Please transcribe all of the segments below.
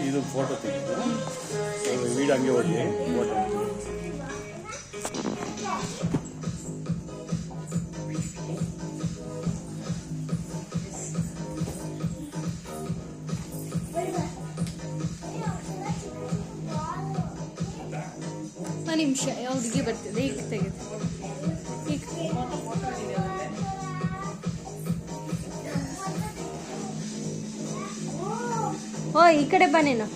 ಇದು ಫೋಟೋ ತೆಗೆದು ವೀಡಿಯೋ ಹಂಗೆ ಹೋಗಿ ಫೋಟೋ ನಿಮಿಷ ಯಾವ್ದಿಗೆ ಬರ್ತಿದೆ ಈಗ ತೆಗೆದು ಓ ಈ ಕಡೆ ಬನ್ನೇನು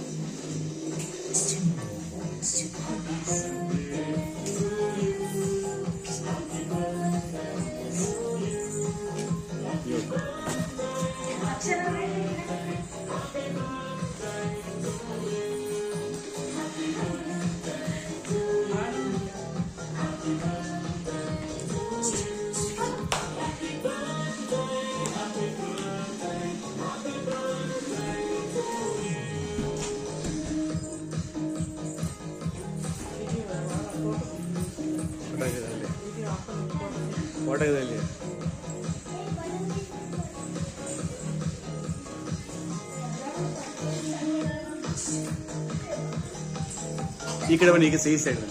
ಫೋಟೋದಲ್ಲಿ ಈ ಕಡೆ ಬನ್ನಿ ಈಗ ಈ ಸೈಡ್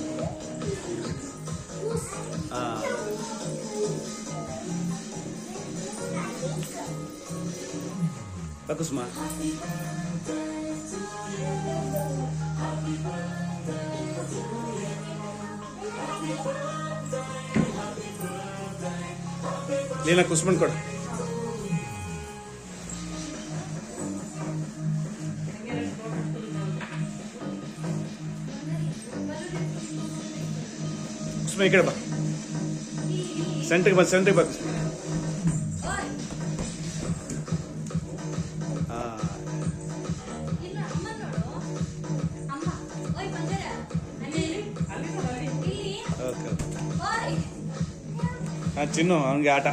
ಕುಸುಮ ಲೀನಾ ಕುಸ್ಮನ್ ಕೊಡು ಕುಸ್ಮ ಈ ಕಡೆ ಬಾ ಸೆಂಟ್ರಿಗೆ ಬಾ ಕುಸ್ಮ ಓಕೆ ಚಿನ್ನು ಅವನಿಗೆ ಆಟ